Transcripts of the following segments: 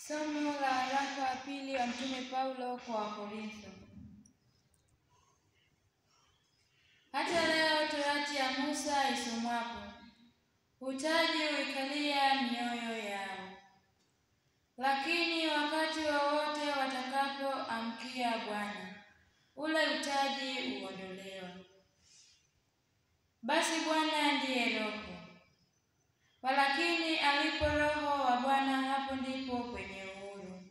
Somo la waraka wa pili wa Mtume Paulo kwa Wakorintho. Hata leo torati ya Musa isomwapo, utaji uikalia mioyo yao. Lakini wakati wowote watakapoamkia Bwana, ule utaji uondolewa. Basi Bwana ndiye Roho. Walakini alipo Roho wa Bwana, hapo ndipo penye uhuru.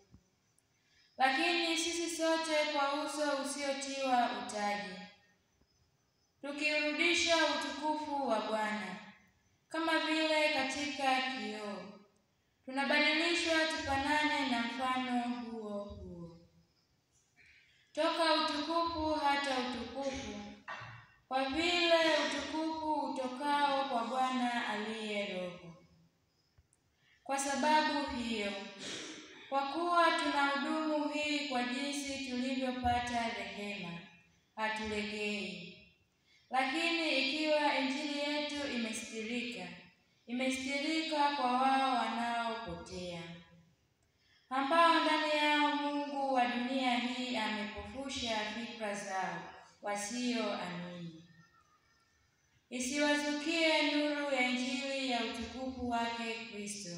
Lakini sisi sote kwa uso usiotiwa utaji, tukiurudisha utukufu wa Bwana, kama vile katika kioo, tunabadilishwa tufanane na mfano huo huo, toka utukufu hata utukufu, kwa vile utukufu utokao kwa Bwana aliye Roho. Kwa sababu hiyo, kwa kuwa tunahudumu hii kwa jinsi tulivyopata rehema, hatulegei. Lakini ikiwa injili yetu imestirika kwa wao wanaopotea, ambao ndani yao Mungu wa dunia hii amepofusha fikra zao wasioamini, isiwazukie nuru ya injili ya utukufu wake Kristo,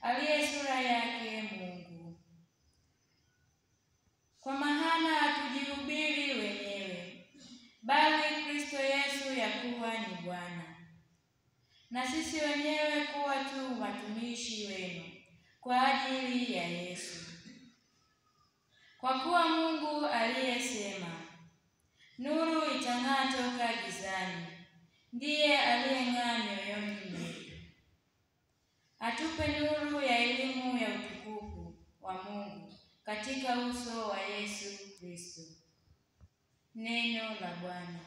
aliye sura yake Mungu. Kwa maana hatujihubiri wenyewe, bali Kristo Yesu ya kuwa ni Bwana, na sisi wenyewe kuwa tu watumishi wenu kwa ajili ya Yesu. Kwa kuwa Mungu aliyesema, nuru itang'aa toka gizani, ndiye aliyeng'aa mioyoni mwetu, atupe nuru ya elimu ya utukufu wa Mungu katika uso wa Yesu Kristo. Neno la Bwana.